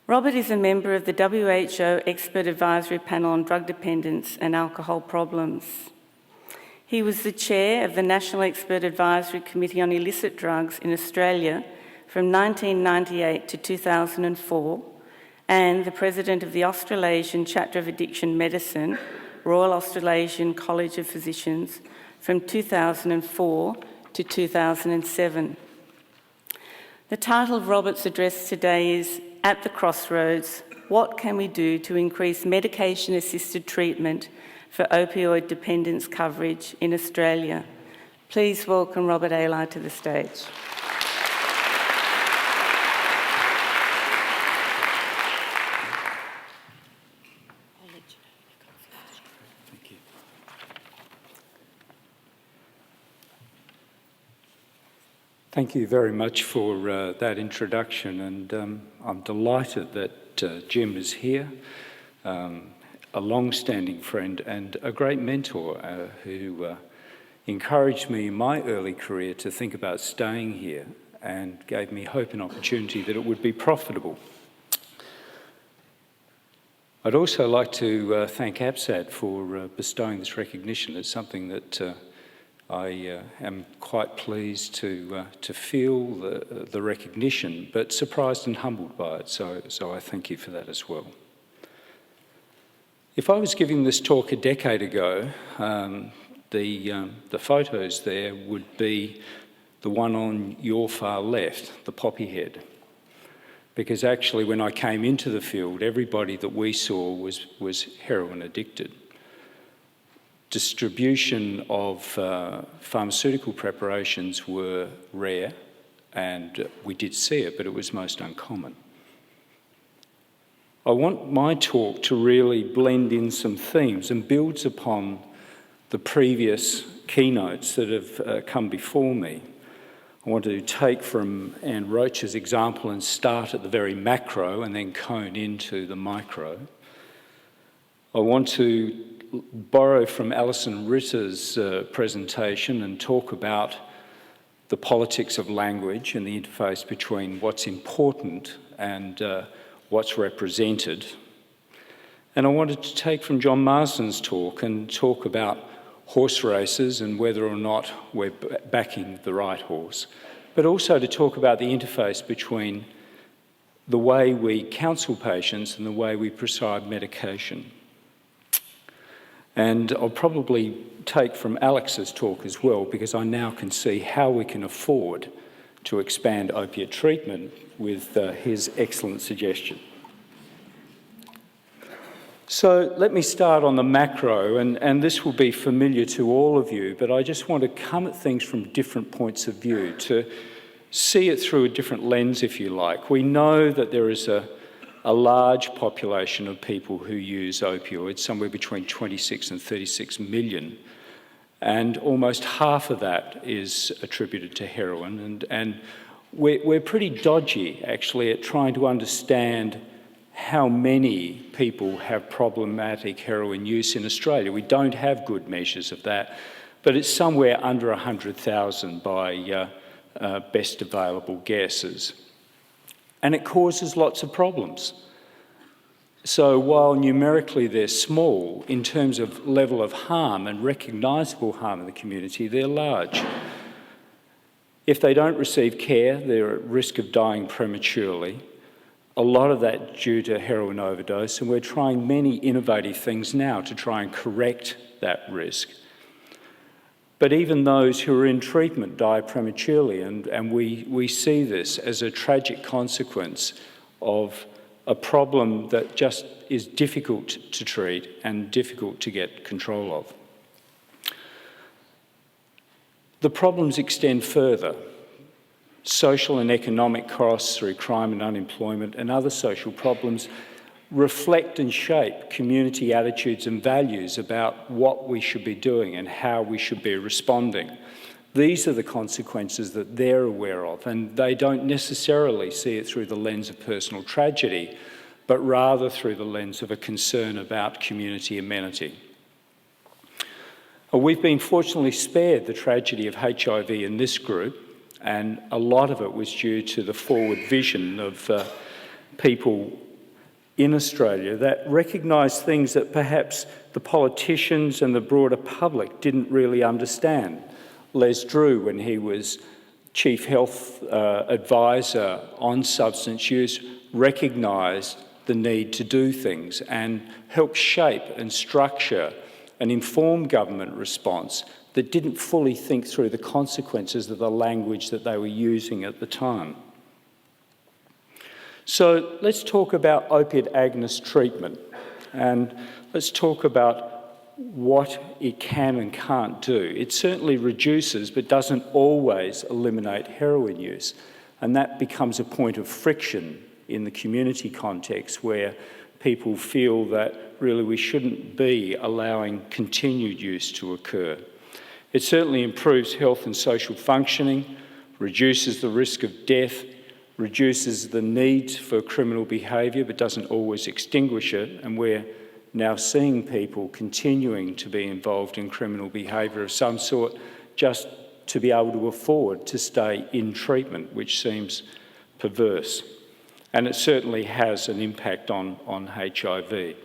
Robert is a member of the WHO Expert Advisory Panel on Drug Dependence and Alcohol Problems. He was the chair of the National Expert Advisory Committee on Illicit Drugs in Australia from 1998 to 2004, and the president of the Australasian Chapter of Addiction Medicine, Royal Australasian College of Physicians, from 2004 to 2007. The title of Robert's address today is At the Crossroads, What Can We Do to Increase Medication-Assisted Treatment for Opioid Dependence Coverage in Australia? Please welcome Robert Aylard to the stage. Thank you very much for that introduction, and I'm delighted that Jim is here, a long-standing friend and a great mentor who encouraged me in my early career to think about staying here and gave me hope and opportunity that it would be profitable. I'd also like to thank APSAD for bestowing this recognition. It's something that I am quite pleased to feel the recognition, but surprised and humbled by it, so I thank you for that as well. If I was giving this talk a decade ago, the photos there would be the one on your far left, the poppy head, because actually when I came into the field, everybody that we saw was heroin addicted. Distribution of pharmaceutical preparations were rare, and we did see it, but it was most uncommon. I want my talk to really blend in some themes and builds upon the previous keynotes that have come before me. I want to take from Anne Roach's example and start at the very macro and then cone into the micro. I want to borrow from Alison Ritter's presentation and talk about the politics of language and the interface between what's important and what's represented. And I wanted to take from John Marsden's talk and talk about horse races and whether or not we're backing the right horse, but also to talk about the interface between the way we counsel patients and the way we prescribe medication. And I'll probably take from Alex's talk as well, because I now can see how we can afford to expand opiate treatment with his excellent suggestion. So let me start on the macro, and this will be familiar to all of you, but I just want to come at things from different points of view, to see it through a different lens, if you like. We know that there is a large population of people who use opioids, somewhere between 26 and 36 million, and almost half of that is attributed to heroin, and we're pretty dodgy, actually, at trying to understand how many people have problematic heroin use in Australia. We don't have good measures of that, but it's somewhere under 100,000 by best available guesses. And it causes lots of problems. So while numerically they're small, in terms of level of harm and recognisable harm in the community, they're large. If they don't receive care, they're at risk of dying prematurely. A lot of that due to heroin overdose, and we're trying many innovative things now to try and correct that risk. But even those who are in treatment die prematurely, and we see this as a tragic consequence of a problem that just is difficult to treat and difficult to get control of. The problems extend further. Social and economic costs through crime and unemployment and other social problems reflect and shape community attitudes and values about what we should be doing and how we should be responding. These are the consequences that they're aware of, and they don't necessarily see it through the lens of personal tragedy, but rather through the lens of a concern about community amenity. We've been fortunately spared the tragedy of HIV in this group, and a lot of it was due to the forward vision of people in Australia that recognised things that perhaps the politicians and the broader public didn't really understand. Les Drew, when he was Chief Health Advisor on substance use, recognised the need to do things and helped shape and structure an informed government response that didn't fully think through the consequences of the language that they were using at the time. So let's talk about opiate agonist treatment, and let's talk about what it can and can't do. It certainly reduces but doesn't always eliminate heroin use, and that becomes a point of friction in the community context where people feel that really we shouldn't be allowing continued use to occur. It certainly improves health and social functioning, reduces the risk of death, reduces the need for criminal behaviour but doesn't always extinguish it, and we're now seeing people continuing to be involved in criminal behaviour of some sort just to be able to afford to stay in treatment, which seems perverse. And it certainly has an impact on HIV.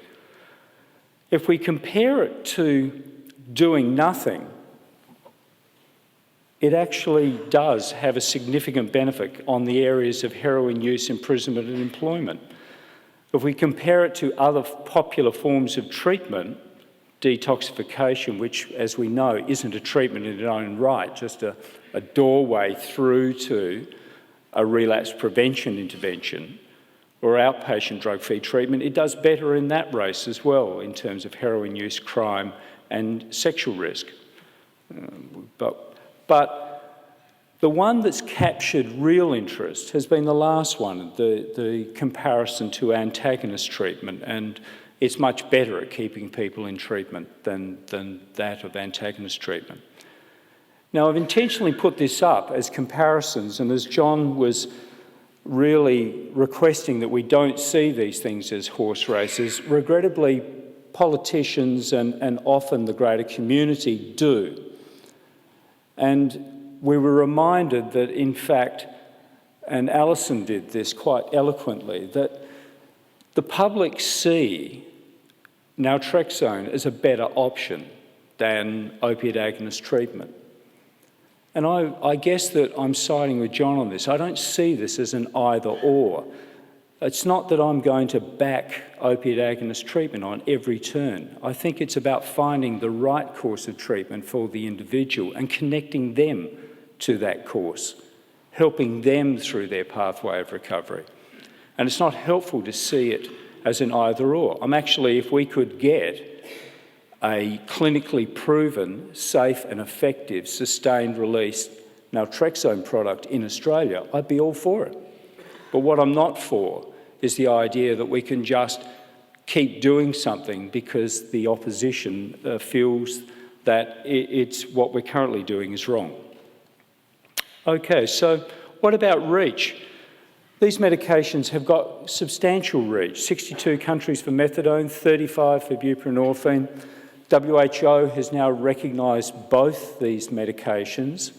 If we compare it to doing nothing, it actually does have a significant benefit on the areas of heroin use, imprisonment and employment. If we compare it to other popular forms of treatment, detoxification, which, as we know, isn't a treatment in its own right, just a doorway through to a relapse prevention intervention, or outpatient drug-free treatment, it does better in that race as well in terms of heroin use, crime and sexual risk. But the one that's captured real interest has been the last one, the comparison to antagonist treatment, and it's much better at keeping people in treatment than that of antagonist treatment. Now, I've intentionally put this up as comparisons, and as John was really requesting that we don't see these things as horse races, regrettably, politicians and often the greater community do. And we were reminded that, in fact, and Alison did this quite eloquently, that the public see naltrexone as a better option than opiate agonist treatment. And I guess that I'm siding with John on this. I don't see this as an either-or. It's not that I'm going to back opiate agonist treatment on every turn. I think it's about finding the right course of treatment for the individual and connecting them to that course, helping them through their pathway of recovery. And it's not helpful to see it as an either-or. Actually, if we could get a clinically proven, safe and effective, sustained-release naltrexone product in Australia, I'd be all for it. But what I'm not for is the idea that we can just keep doing something because the opposition feels that it's what we're currently doing is wrong. Okay, so what about reach? These medications have got substantial reach. 62 countries for methadone, 35 for buprenorphine. WHO has now recognised both these medications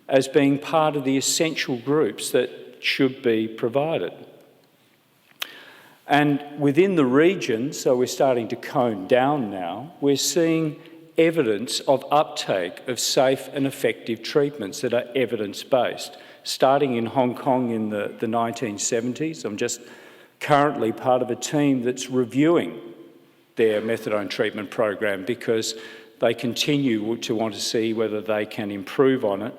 as being part of the essential groups that should be provided. And within the region, so we're starting to cone down now, we're seeing evidence of uptake of safe and effective treatments that are evidence-based. Starting in Hong Kong in the 1970s, I'm just currently part of a team that's reviewing their methadone treatment program because they continue to want to see whether they can improve on it,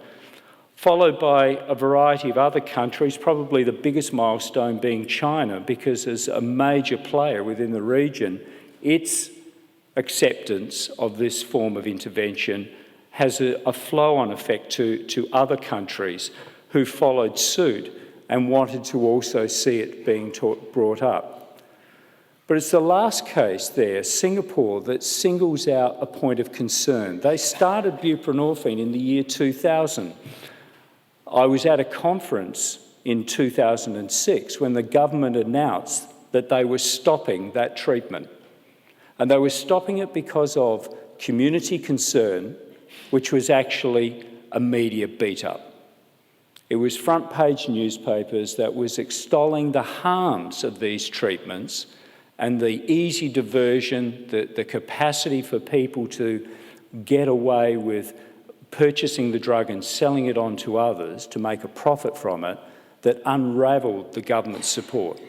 followed by a variety of other countries, probably the biggest milestone being China, because as a major player within the region, its acceptance of this form of intervention has a flow-on effect to other countries who followed suit and wanted to also see it being brought up. But it's the last case there, Singapore, that singles out a point of concern. They started buprenorphine in the year 2000. I was at a conference in 2006 when the government announced that they were stopping that treatment. And they were stopping it because of community concern, which was actually a media beat-up. It was front-page newspapers that was extolling the harms of these treatments And the easy diversion, the capacity for people to get away with purchasing the drug and selling it on to others to make a profit from it, that unravelled the government's support.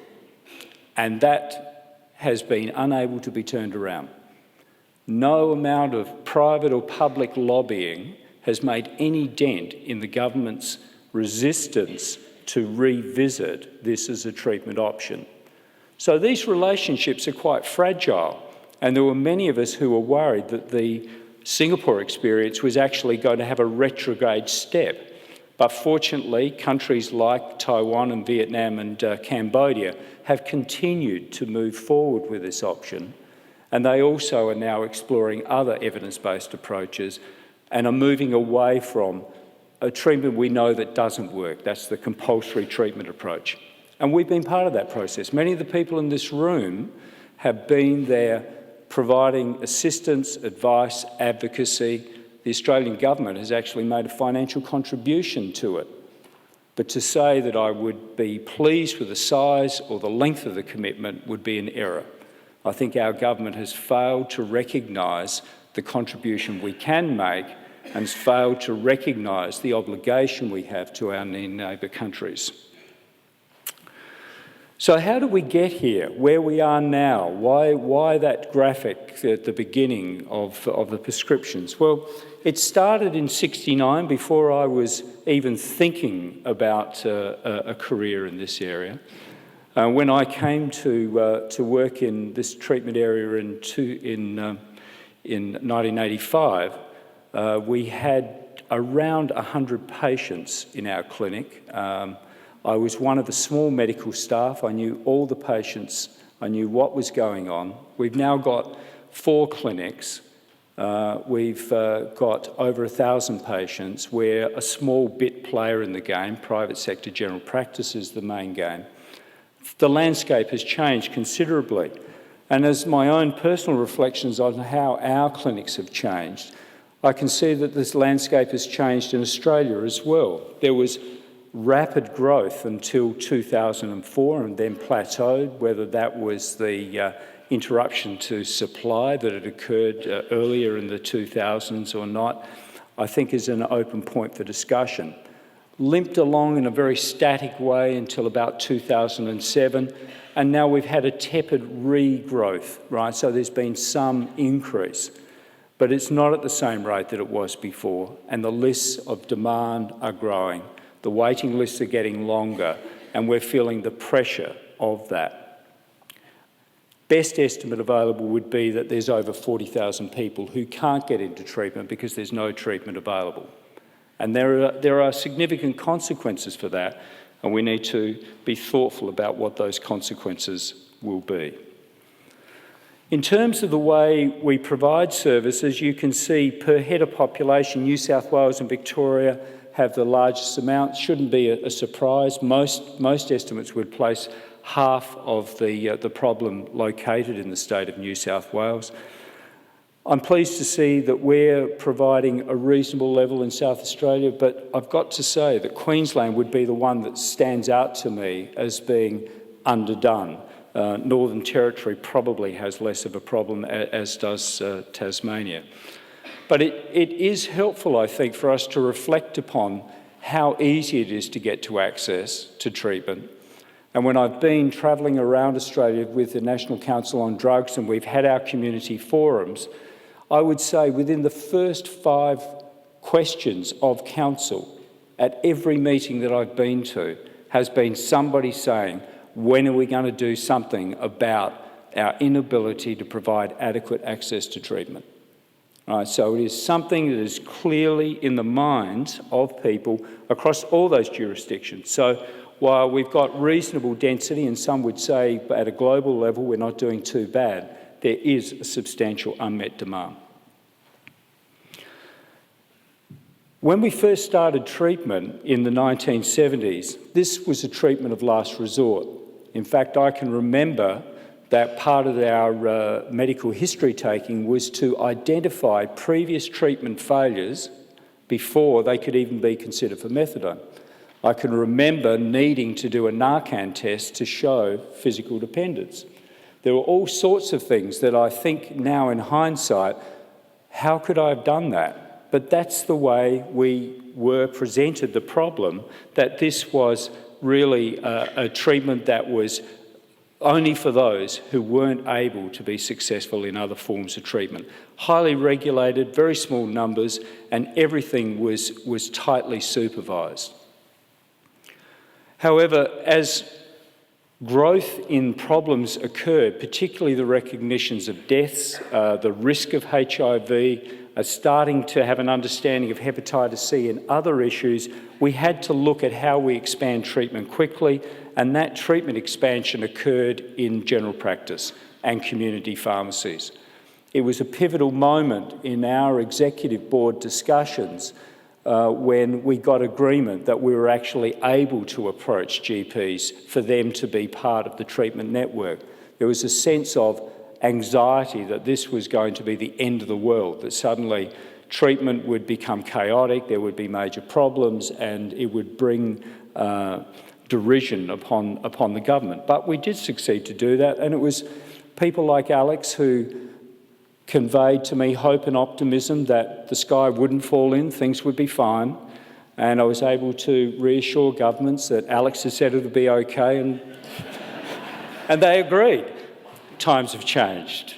And that has been unable to be turned around. No amount of private or public lobbying has made any dent in the government's resistance to revisit this as a treatment option. So these relationships are quite fragile, and there were many of us who were worried that the Singapore experience was actually going to have a retrograde step. But fortunately, countries like Taiwan and Vietnam and Cambodia have continued to move forward with this option, and they also are now exploring other evidence-based approaches and are moving away from a treatment we know that doesn't work. That's the compulsory treatment approach. And we've been part of that process. Many of the people in this room have been there providing assistance, advice, advocacy. The Australian government has actually made a financial contribution to it. But to say that I would be pleased with the size or the length of the commitment would be an error. I think our government has failed to recognise the contribution we can make and has failed to recognise the obligation we have to our neighbour countries. So how do we get here, where we are now? Why that graphic at the beginning of the prescriptions? Well, it started in '69, before I was even thinking about a career in this area. When I came to work in this treatment area in 1985, we had around 100 patients in our clinic. I was one of the small medical staff. I knew all the patients. I knew what was going on. We've now got 4 clinics. We've got over 1,000 patients. We're a small bit player in the game. Private sector general practice is the main game. The landscape has changed considerably. And as my own personal reflections on how our clinics have changed, I can see that this landscape has changed in Australia as well. There was rapid growth until 2004 and then plateaued, whether that was the interruption to supply that had occurred earlier in the 2000s or not, I think is an open point for discussion. Limped along in a very static way until about 2007, and now we've had a tepid regrowth, right? So there's been some increase, but it's not at the same rate that it was before, and the lists of demand are growing. The waiting lists are getting longer, and we're feeling the pressure of that. Best estimate available would be that there's over 40,000 people who can't get into treatment because there's no treatment available. And there are significant consequences for that, and we need to be thoughtful about what those consequences will be. In terms of the way we provide services, you can see per head of population, New South Wales and Victoria have the largest amount. Shouldn't be a surprise. Most estimates would place half of the problem located in the state of New South Wales. I'm pleased to see that we're providing a reasonable level in South Australia, but I've got to say that Queensland would be the one that stands out to me as being underdone. Northern Territory probably has less of a problem, as does Tasmania. But it is helpful, I think, for us to reflect upon how easy it is to get to access to treatment. And when I've been travelling around Australia with the National Council on Drugs and we've had our community forums, I would say within the first 5 questions of council at every meeting that I've been to has been somebody saying, when are we going to do something about our inability to provide adequate access to treatment? Right, so it is something that is clearly in the minds of people across all those jurisdictions. So while we've got reasonable density, and some would say at a global level we're not doing too bad, there is a substantial unmet demand. When we first started treatment in the 1970s, this was a treatment of last resort. In fact, I can remember that part of our medical history taking was to identify previous treatment failures before they could even be considered for methadone. I can remember needing to do a Narcan test to show physical dependence. There were all sorts of things that I think now in hindsight, how could I have done that? But that's the way we were presented the problem, that this was really a treatment that was only for those who weren't able to be successful in other forms of treatment. Highly regulated, very small numbers, and everything was tightly supervised. However, as growth in problems occurred, particularly the recognitions of deaths, the risk of HIV, starting to have an understanding of hepatitis C and other issues, we had to look at how we expand treatment quickly, and that treatment expansion occurred in general practice and community pharmacies. It was a pivotal moment in our executive board discussions when we got agreement that we were actually able to approach GPs for them to be part of the treatment network. There was a sense of anxiety that this was going to be the end of the world, that suddenly treatment would become chaotic, there would be major problems, and it would bring derision upon the government. But we did succeed to do that, and it was people like Alex who conveyed to me hope and optimism that the sky wouldn't fall in, things would be fine, and I was able to reassure governments that Alex had said it would be okay, and they agreed. Times have changed.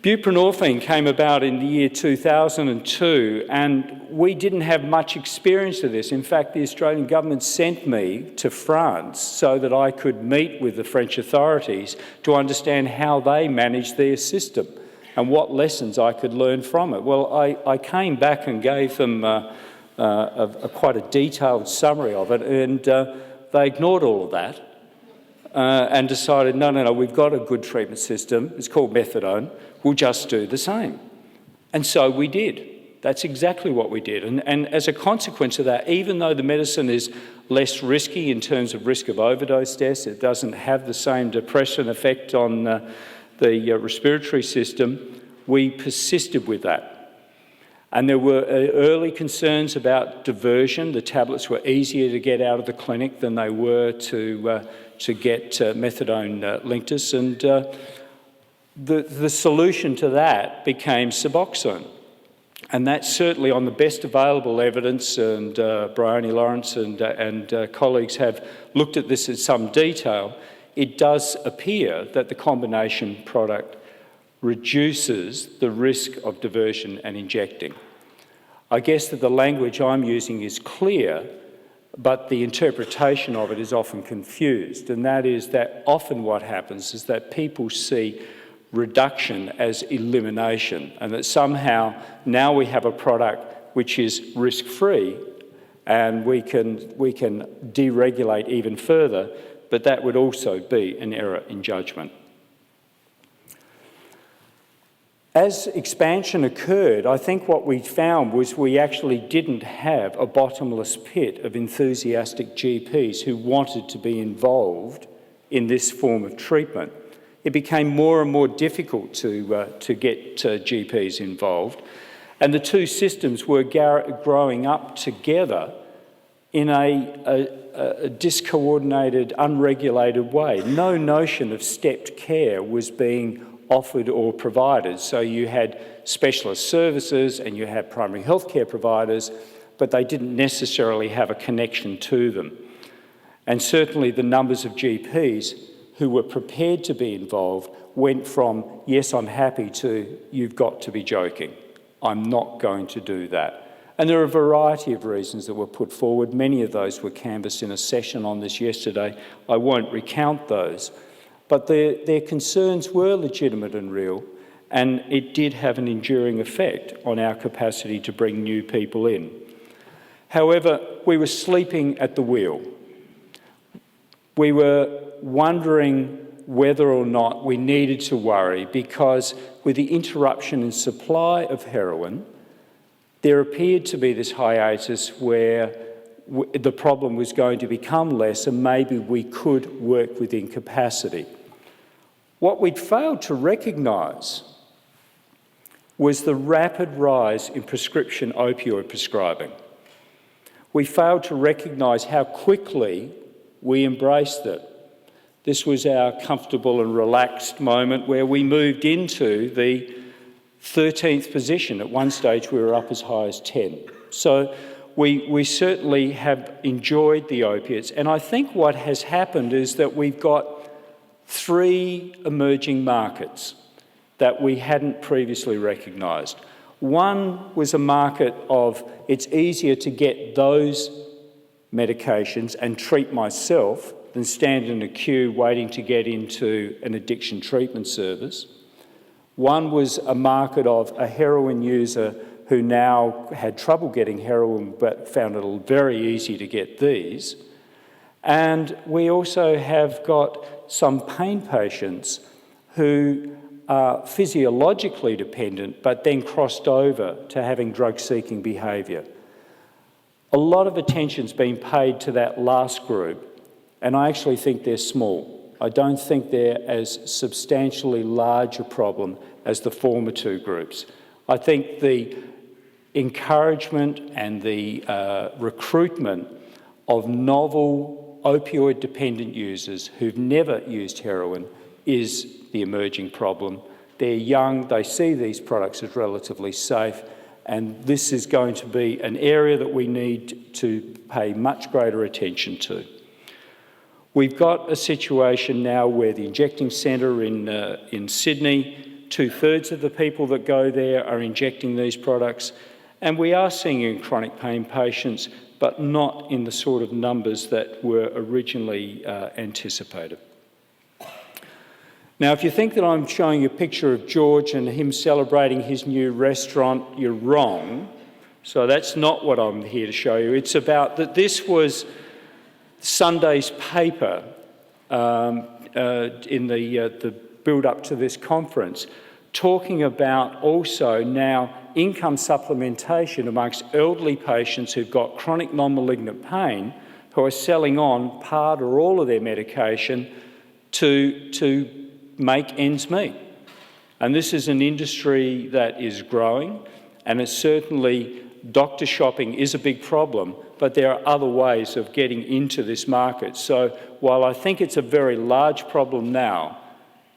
Buprenorphine came about in the year 2002, and we didn't have much experience of this. In fact, the Australian government sent me to France so that I could meet with the French authorities to understand how they managed their system and what lessons I could learn from it. Well, I came back and gave them quite a detailed summary of it, and they ignored all of that and decided, no, we've got a good treatment system. It's called methadone. We'll just do the same. And so we did. That's exactly what we did. And as a consequence of that, even though the medicine is less risky in terms of risk of overdose deaths, it doesn't have the same depressant effect on the respiratory system, we persisted with that. And there were early concerns about diversion. The tablets were easier to get out of the clinic than they were to get methadone linctus, and the solution to that became Suboxone. And that's certainly on the best available evidence, and Bryony Lawrence and colleagues have looked at this in some detail. It does appear that the combination product reduces the risk of diversion and injecting. I guess that the language I'm using is clear, but the interpretation of it is often confused, and that is that often what happens is that people see reduction as elimination, and that somehow now we have a product which is risk-free and we can deregulate even further, but that would also be an error in judgment. As expansion occurred, I think what we found was we actually didn't have a bottomless pit of enthusiastic GPs who wanted to be involved in this form of treatment. It became more and more difficult to get GPs involved, and the two systems were growing up together in a discoordinated, unregulated way. No notion of stepped care was being offered or provided. So you had specialist services and you had primary healthcare providers, but they didn't necessarily have a connection to them. And certainly the numbers of GPs who were prepared to be involved went from, yes, I'm happy, to, you've got to be joking. I'm not going to do that. And there are a variety of reasons that were put forward. Many of those were canvassed in a session on this yesterday. I won't recount those. But their concerns were legitimate and real, and it did have an enduring effect on our capacity to bring new people in. However, we were sleeping at the wheel. We were wondering whether or not we needed to worry, because with the interruption in supply of heroin, there appeared to be this hiatus where the problem was going to become less and maybe we could work within capacity. What we'd failed to recognise was the rapid rise in prescription opioid prescribing. We failed to recognise how quickly we embraced it. This was our comfortable and relaxed moment where we moved into the 13th position. At one stage, we were up as high as 10. So we certainly have enjoyed the opiates. And I think what has happened is that we've got 3 emerging markets that we hadn't previously recognised. One was a market of it's easier to get those medications and treat myself than stand in a queue waiting to get into an addiction treatment service. One was a market of a heroin user who now had trouble getting heroin but found it very easy to get these. And we also have got some pain patients who are physiologically dependent but then crossed over to having drug-seeking behaviour. A lot of attention's been paid to that last group, and I actually think they're small. I don't think they're as substantially large a problem as the former 2 groups. I think the encouragement and the recruitment of novel opioid-dependent users who've never used heroin is the emerging problem. They're young, they see these products as relatively safe, and this is going to be an area that we need to pay much greater attention to. We've got a situation now where the injecting centre in Sydney, 2/3 of the people that go there are injecting these products, and we are seeing it in chronic pain patients, but not in the sort of numbers that were originally anticipated. Now, if you think that I'm showing you a picture of George and him celebrating his new restaurant, you're wrong. So that's not what I'm here to show you. It's about that this was Sunday's paper in the build-up to this conference, talking about also now income supplementation amongst elderly patients who've got chronic non-malignant pain who are selling on part or all of their medication to make ends meet. And this is an industry that is growing, and it's certainly doctor shopping is a big problem, but there are other ways of getting into this market. So while I think it's a very large problem now,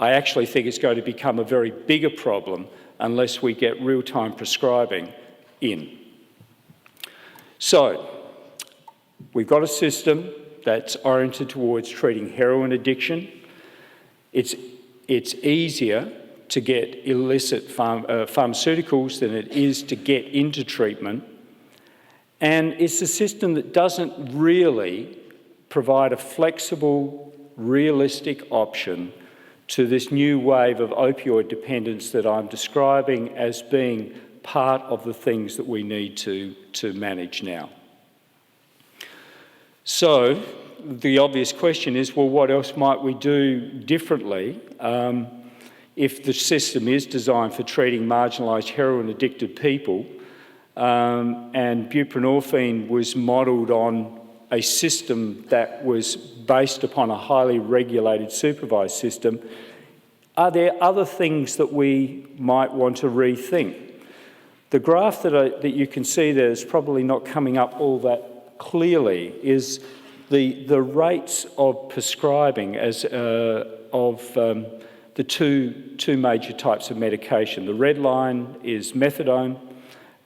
I actually think it's going to become a very bigger problem unless we get real-time prescribing in. So we've got a system that's oriented towards treating heroin addiction. It's easier to get illicit pharmaceuticals than it is to get into treatment. And it's a system that doesn't really provide a flexible, realistic option to this new wave of opioid dependence that I'm describing as being part of the things that we need to manage now. So the obvious question is, well, what else might we do differently if the system is designed for treating marginalised heroin-addicted people, and buprenorphine was modelled on a system that was based upon a highly regulated, supervised system, are there other things that we might want to rethink? The graph that you can see there is probably not coming up all that clearly, is the rates of prescribing as of the two major types of medication. The red line is methadone,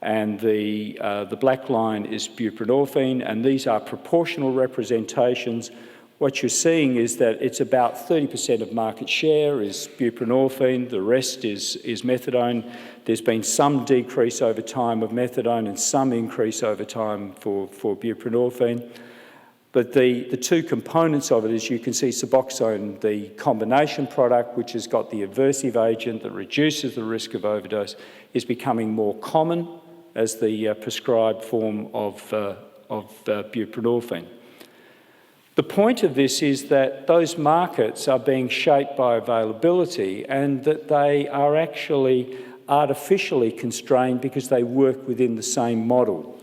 and the black line is buprenorphine, and these are proportional representations. What you're seeing is that it's about 30% of market share is buprenorphine, the rest is methadone. There's been some decrease over time of methadone and some increase over time for buprenorphine. But the two components of it, as you can see, Suboxone, the combination product, which has got the aversive agent that reduces the risk of overdose, is becoming more common as the prescribed form of buprenorphine. The point of this is that those markets are being shaped by availability, and that they are actually artificially constrained because they work within the same model.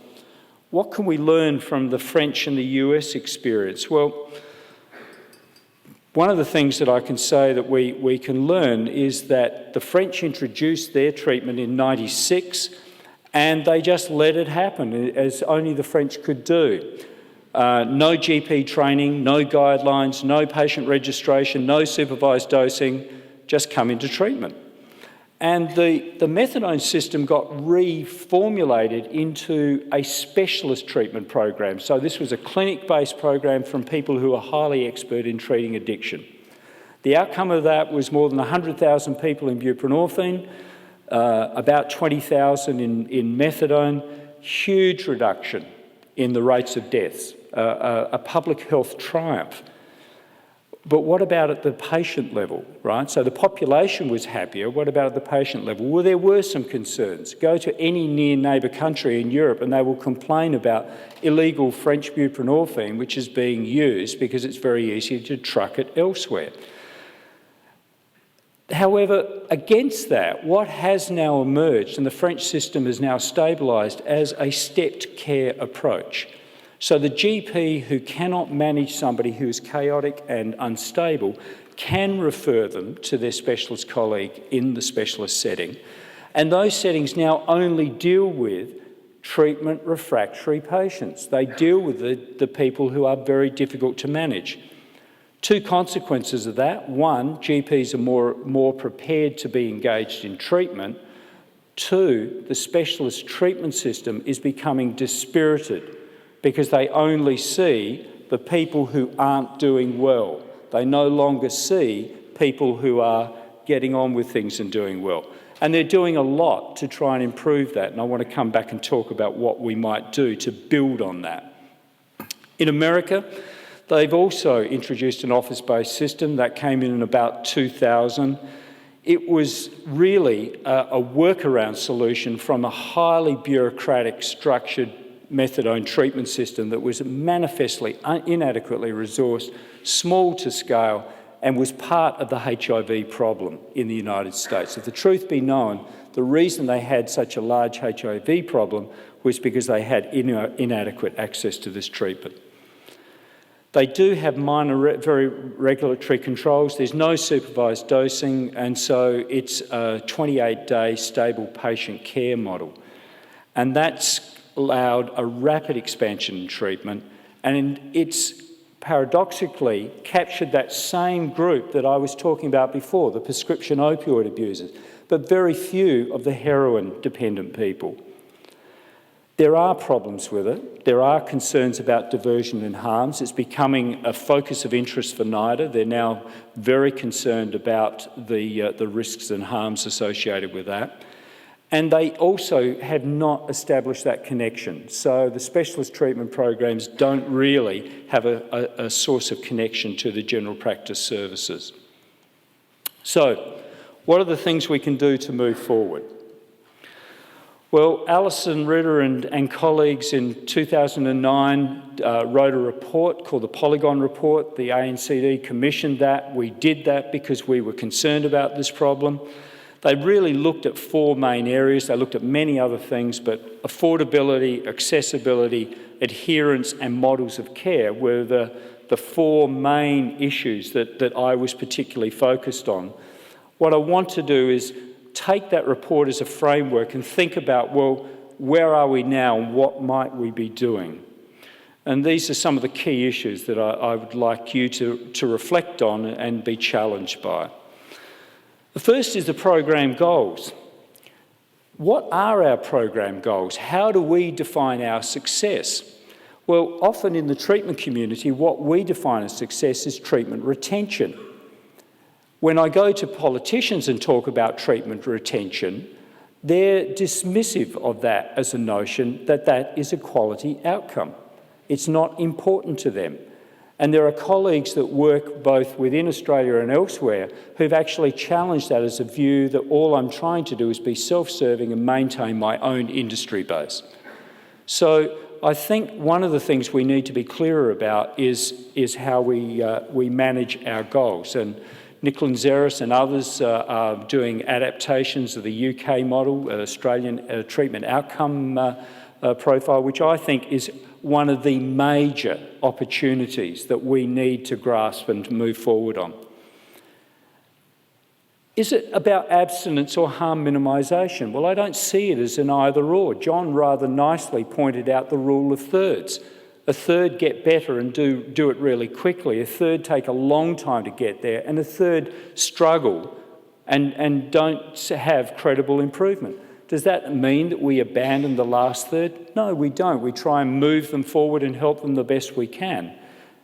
What can we learn from the French and the US experience? Well, one of the things that I can say that we can learn is that the French introduced their treatment in '96, and they just let it happen, as only the French could do. no GP training, no guidelines, no patient registration, no supervised dosing, just come into treatment. And the methadone system got reformulated into a specialist treatment program. So this was a clinic-based program from people who are highly expert in treating addiction. The outcome of that was more than 100,000 people in buprenorphine, about 20,000 in methadone, huge reduction in the rates of deaths, a public health triumph. But what about at the patient level, right? So the population was happier. What about at the patient level? Well, there were some concerns. Go to any near neighbour country in Europe and they will complain about illegal French buprenorphine, which is being used because it's very easy to truck it elsewhere. However, against that, what has now emerged, and the French system is now stabilised as a stepped care approach. So the GP who cannot manage somebody who is chaotic and unstable can refer them to their specialist colleague in the specialist setting. And those settings now only deal with treatment refractory patients. They deal with the people who are very difficult to manage. Two consequences of that. One, GPs are more prepared to be engaged in treatment. Two, the specialist treatment system is becoming dispirited because they only see the people who aren't doing well. They no longer see people who are getting on with things and doing well. And they're doing a lot to try and improve that, and I want to come back and talk about what we might do to build on that. In America, they've also introduced an office-based system that came in about 2000. It was really a workaround solution from a highly bureaucratic, structured methadone treatment system that was manifestly inadequately resourced, small to scale, and was part of the HIV problem in the United States. If the truth be known, the reason they had such a large HIV problem was because they had inadequate access to this treatment. They do have minor, very regulatory controls. There's no supervised dosing, and so it's a 28-day stable patient care model. And that's allowed a rapid expansion in treatment, and it's paradoxically captured that same group that I was talking about before, the prescription opioid abusers, but very few of the heroin-dependent people. There are problems with it. There are concerns about diversion and harms. It's becoming a focus of interest for NIDA. They're now very concerned about the risks and harms associated with that. And they also have not established that connection. So the specialist treatment programs don't really have a source of connection to the general practice services. So what are the things we can do to move forward? Well, Alison Ritter and colleagues in 2009 wrote a report called the Polygon Report. The ANCD commissioned that. We did that because we were concerned about this problem. They really looked at four main areas. They looked at many other things, but affordability, accessibility, adherence, and models of care were the four main issues that I was particularly focused on. What I want to do is take that report as a framework and think about, well, where are we now and what might we be doing? And these are some of the key issues that I would like you to reflect on and be challenged by. The first is the program goals. What are our program goals? How do we define our success? Well, often in the treatment community, what we define as success is treatment retention. When I go to politicians and talk about treatment retention, they're dismissive of that as a notion that that is a quality outcome. It's not important to them. And there are colleagues that work both within Australia and elsewhere who've actually challenged that as a view that all I'm trying to do is be self-serving and maintain my own industry base. So I think one of the things we need to be clearer about is how we manage our goals. And Nicola Zeris and others are doing adaptations of the UK model, Australian treatment outcome profile, which I think is one of the major opportunities that we need to grasp and to move forward on. Is it about abstinence or harm minimisation? Well, I don't see it as an either or. John rather nicely pointed out the rule of thirds. A third get better and do it really quickly. A third take a long time to get there. And a third struggle and don't have credible improvement. Does that mean that we abandon the last third? No, we don't. We try and move them forward and help them the best we can.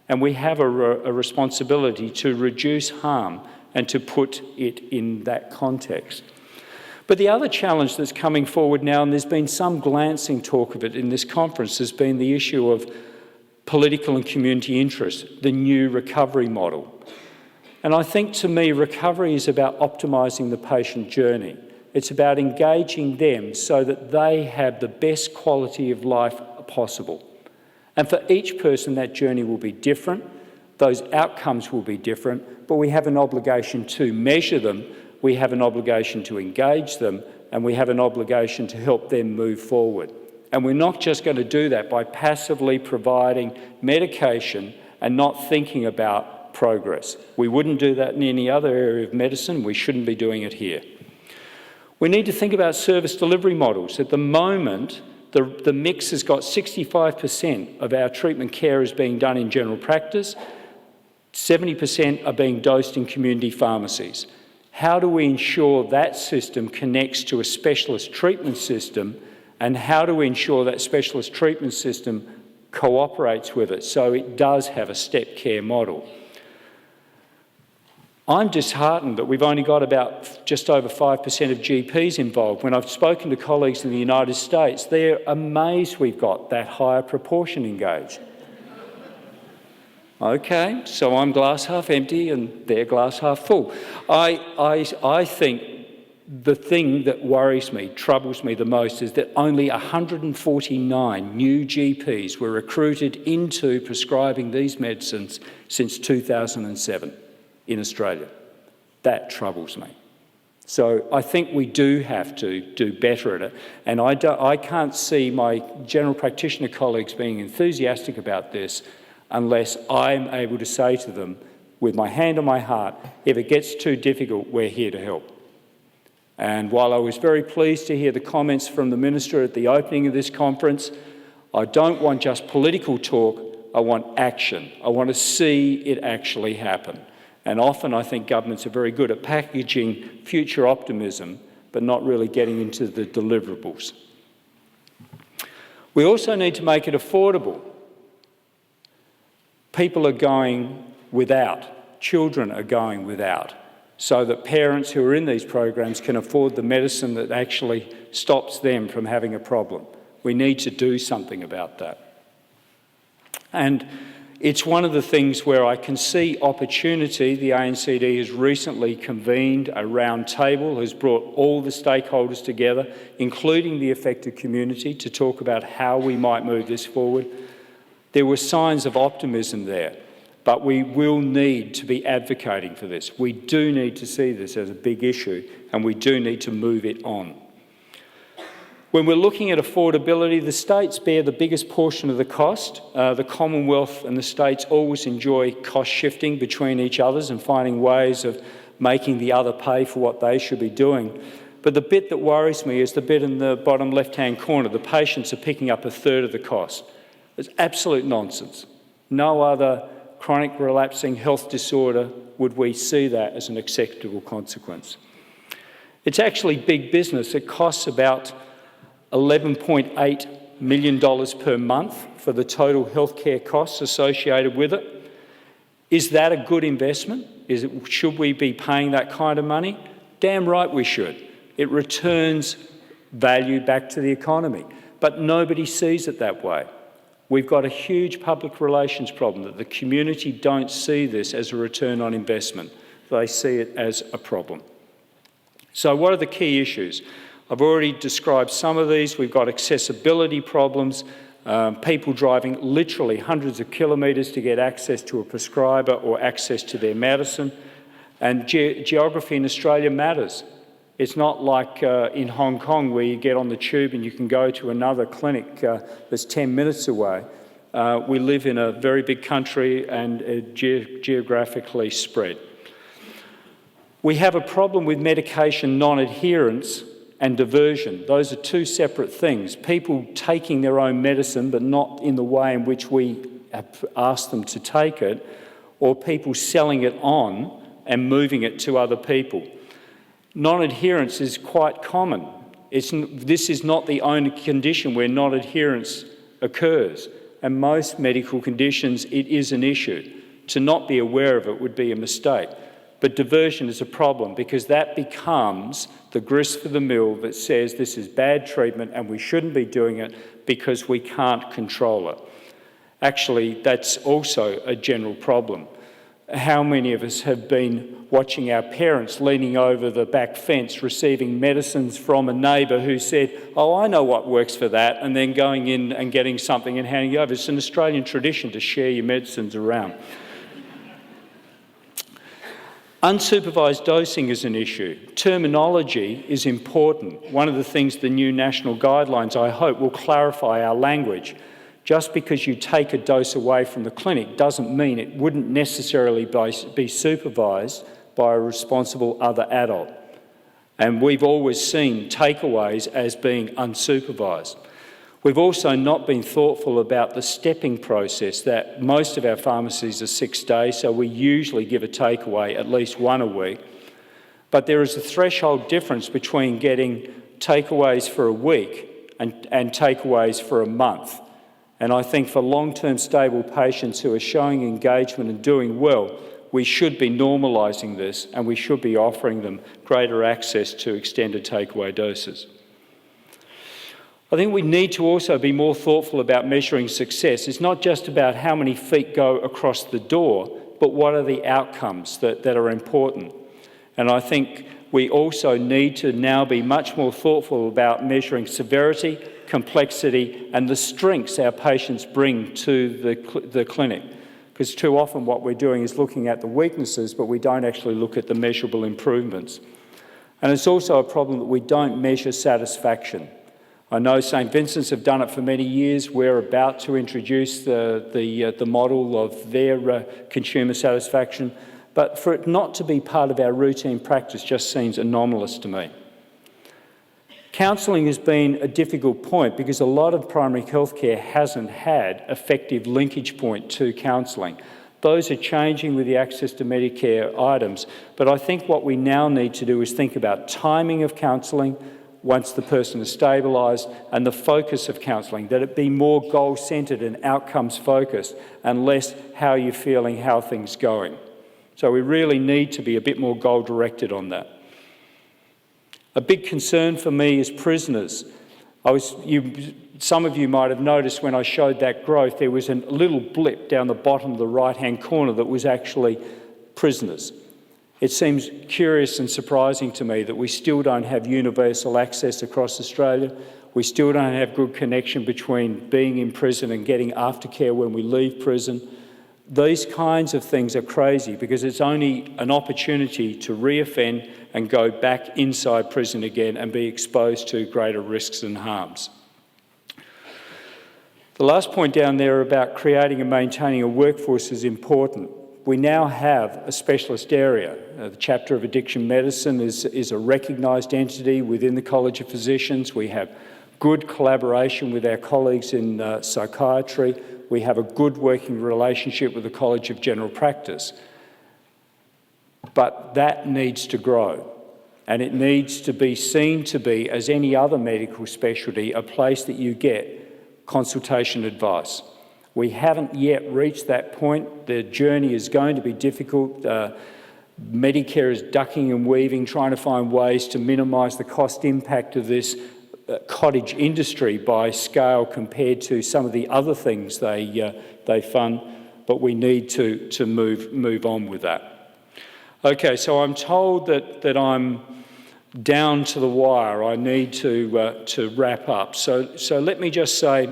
And we have a responsibility to reduce harm and to put it in that context. But the other challenge that's coming forward now, and there's been some glancing talk of it in this conference, has been the issue of political and community interest, the new recovery model. And I think, to me, recovery is about optimising the patient journey. It's about engaging them so that they have the best quality of life possible. And for each person, that journey will be different. Those outcomes will be different, but we have an obligation to measure them, we have an obligation to engage them, and we have an obligation to help them move forward. And we're not just going to do that by passively providing medication and not thinking about progress. We wouldn't do that in any other area of medicine. We shouldn't be doing it here. We need to think about service delivery models. At the moment, the mix has got 65% of our treatment care is being done in general practice, 70% are being dosed in community pharmacies. How do we ensure that system connects to a specialist treatment system, and how do we ensure that specialist treatment system cooperates with it so it does have a step care model? I'm disheartened that we've only got about just over 5% of GPs involved. When I've spoken to colleagues in the United States, they're amazed we've got that higher proportion engaged. Okay, so I'm glass half empty and they're glass half full. I think the thing that worries me, troubles me the most, is that only 149 new GPs were recruited into prescribing these medicines since 2007 in Australia. That troubles me. So I think we do have to do better at it. And I can't see my general practitioner colleagues being enthusiastic about this unless I'm able to say to them, with my hand on my heart, if it gets too difficult, we're here to help. And while I was very pleased to hear the comments from the Minister at the opening of this conference, I don't want just political talk, I want action. I want to see it actually happen. And often I think governments are very good at packaging future optimism, but not really getting into the deliverables. We also need to make it affordable. People are going without, children are going without, so that parents who are in these programs can afford the medicine that actually stops them from having a problem. We need to do something about that. And it's one of the things where I can see opportunity. The ANCD has recently convened a round table, has brought all the stakeholders together, including the affected community, to talk about how we might move this forward. There were signs of optimism there, but we will need to be advocating for this. We do need to see this as a big issue, and we do need to move it on. When we're looking at affordability, the states bear the biggest portion of the cost. The Commonwealth and the states always enjoy cost shifting between each others and finding ways of making the other pay for what they should be doing. But the bit that worries me is the bit in the bottom left-hand corner. The patients are picking up a third of the cost. It's absolute nonsense. No other chronic relapsing health disorder would we see that as an acceptable consequence. It's actually big business. It costs about $11.8 million per month for the total healthcare costs associated with it. Is that a good investment? Should we be paying that kind of money? Damn right we should. It returns value back to the economy, but nobody sees it that way. We've got a huge public relations problem that the community don't see this as a return on investment. They see it as a problem. So what are the key issues? I've already described some of these. We've got accessibility problems, people driving literally hundreds of kilometres to get access to a prescriber or access to their medicine. And geography in Australia matters. It's not like in Hong Kong where you get on the tube and you can go to another clinic that's 10 minutes away. We live in a very big country and geographically spread. We have a problem with medication non-adherence and diversion. Those are two separate things. People taking their own medicine, but not in the way in which we have asked them to take it, or people selling it on and moving it to other people. Non-adherence is quite common. This is not the only condition where non-adherence occurs, and most medical conditions it is an issue. To not be aware of it would be a mistake. But diversion is a problem because that becomes the grist for the mill that says this is bad treatment and we shouldn't be doing it because we can't control it. Actually, that's also a general problem. How many of us have been watching our parents leaning over the back fence receiving medicines from a neighbour who said, "Oh, I know what works for that," and then going in and getting something and handing it over? It's an Australian tradition to share your medicines around. Unsupervised dosing is an issue. Terminology is important. One of the things the new national guidelines, I hope, will clarify our language. Just because you take a dose away from the clinic doesn't mean it wouldn't necessarily be supervised by a responsible other adult. And we've always seen takeaways as being unsupervised. We've also not been thoughtful about the stepping process that most of our pharmacies are 6 days, so we usually give a takeaway at least one a week. But there is a threshold difference between getting takeaways for a week and takeaways for a month. And I think for long-term stable patients who are showing engagement and doing well, we should be normalising this and we should be offering them greater access to extended takeaway doses. I think we need to also be more thoughtful about measuring success. It's not just about how many feet go across the door, but what are the outcomes that are important. And I think we also need to now be much more thoughtful about measuring severity, complexity, and the strengths our patients bring to the clinic. Because too often what we're doing is looking at the weaknesses, but we don't actually look at the measurable improvements. And it's also a problem that we don't measure satisfaction. I know St Vincent's have done it for many years. We're about to introduce the model of their consumer satisfaction, but for it not to be part of our routine practice just seems anomalous to me. Counselling has been a difficult point because a lot of primary healthcare hasn't had effective linkage point to counselling. Those are changing with the access to Medicare items, but I think what we now need to do is think about timing of counselling once the person is stabilised and the focus of counselling, that it be more goal-centred and outcomes-focused and less how you're feeling, how things going. So we really need to be a bit more goal-directed on that. A big concern for me is prisoners. Some of you might have noticed when I showed that growth, there was a little blip down the bottom of the right-hand corner that was actually prisoners. It seems curious and surprising to me that we still don't have universal access across Australia. We still don't have good connection between being in prison and getting aftercare when we leave prison. These kinds of things are crazy because it's only an opportunity to reoffend and go back inside prison again and be exposed to greater risks and harms. The last point down there about creating and maintaining a workforce is important. We now have a specialist area. The chapter of addiction medicine is a recognised entity within the College of Physicians. We have good collaboration with our colleagues in psychiatry. We have a good working relationship with the College of General Practice. But that needs to grow, and it needs to be seen to be, as any other medical specialty, a place that you get consultation advice. We haven't yet reached that point. The journey is going to be difficult. Medicare is ducking and weaving, trying to find ways to minimise the cost impact of this cottage industry by scale compared to some of the other things they fund, but we need to move on with that. Okay, so I'm told that I'm down to the wire. I need to wrap up. So let me just say,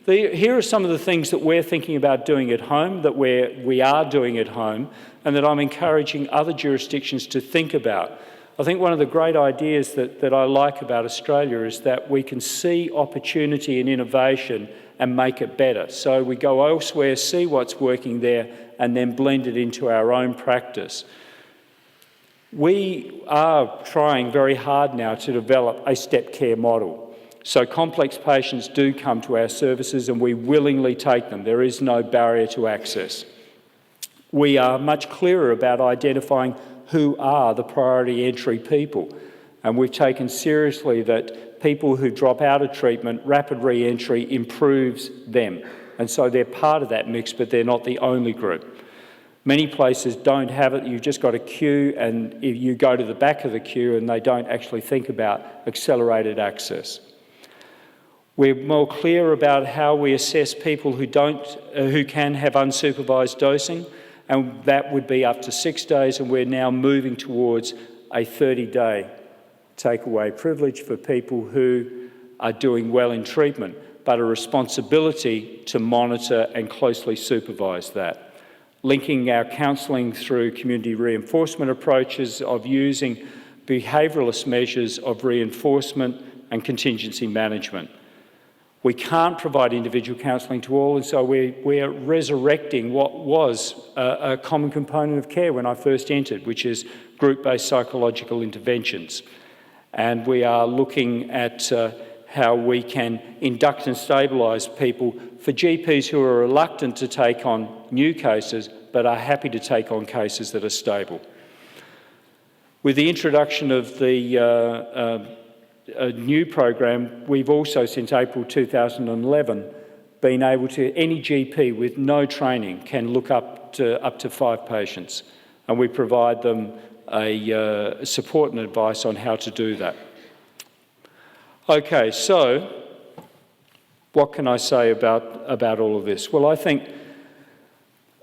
here are some of the things that we're thinking about doing at home, that we are doing at home, and that I'm encouraging other jurisdictions to think about. I think one of the great ideas that I like about Australia is that we can see opportunity and innovation and make it better. So we go elsewhere, see what's working there, and then blend it into our own practice. We are trying very hard now to develop a step care model. So complex patients do come to our services and we willingly take them. There is no barrier to access. We are much clearer about identifying who are the priority entry people. And we've taken seriously that people who drop out of treatment, rapid re-entry improves them. And so they're part of that mix, but they're not the only group. Many places don't have it. You've just got a queue and you go to the back of the queue and they don't actually think about accelerated access. We're more clear about how we assess people who can have unsupervised dosing, and that would be up to 6 days, and we're now moving towards a 30-day takeaway privilege for people who are doing well in treatment, but a responsibility to monitor and closely supervise that. Linking our counselling through community reinforcement approaches of using behaviouralist measures of reinforcement and contingency management. We can't provide individual counselling to all, and so we're resurrecting what was a common component of care when I first entered, which is group-based psychological interventions. And we are looking at how we can induct and stabilise people for GPs who are reluctant to take on new cases but are happy to take on cases that are stable. With the introduction of the new program, we've also, since April 2011, been able to, any GP with no training can look up to 5 patients, and we provide them a support and advice on how to do that. Okay, so what can I say about all of this? Well, I think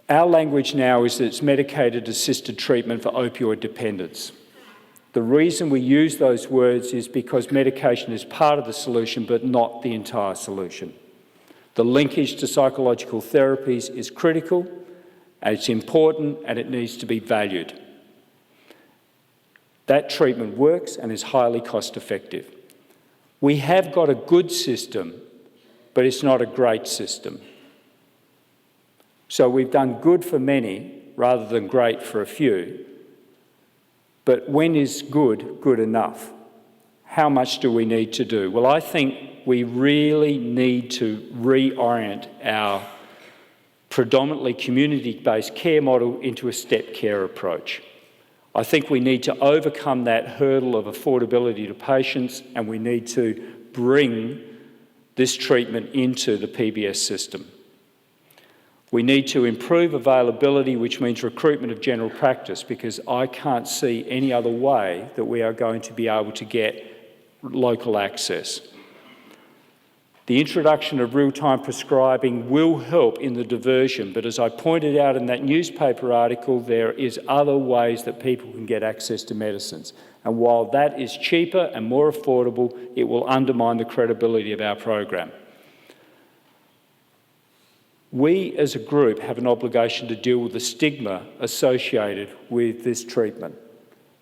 our language now is that it's medicated assisted treatment for opioid dependence. The reason we use those words is because medication is part of the solution but not the entire solution. The linkage to psychological therapies is critical, and it's important, and it needs to be valued. That treatment works and is highly cost effective. We have got a good system, but it's not a great system. So we've done good for many rather than great for a few. But when is good enough? How much do we need to do? Well, I think we really need to reorient our predominantly community-based care model into a step care approach. I think we need to overcome that hurdle of affordability to patients, and we need to bring this treatment into the PBS system. We need to improve availability, which means recruitment of general practice, because I can't see any other way that we are going to be able to get local access. The introduction of real-time prescribing will help in the diversion, but as I pointed out in that newspaper article, there is other ways that people can get access to medicines. And while that is cheaper and more affordable, it will undermine the credibility of our program. We as a group have an obligation to deal with the stigma associated with this treatment.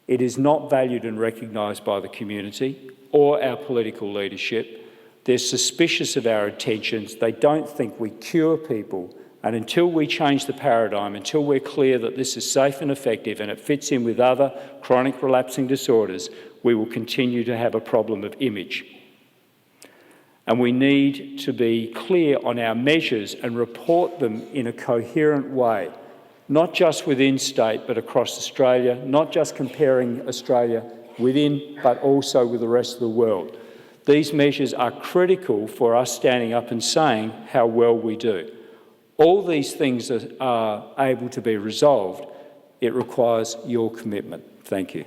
It is not valued and recognised by the community or our political leadership. They're suspicious of our intentions. They don't think we cure people. And until we change the paradigm, until we're clear that this is safe and effective and it fits in with other chronic relapsing disorders, we will continue to have a problem of image. And we need to be clear on our measures and report them in a coherent way, not just within state but across Australia, not just comparing Australia within but also with the rest of the world. These measures are critical for us standing up and saying how well we do. All these things are able to be resolved. It requires your commitment. Thank you.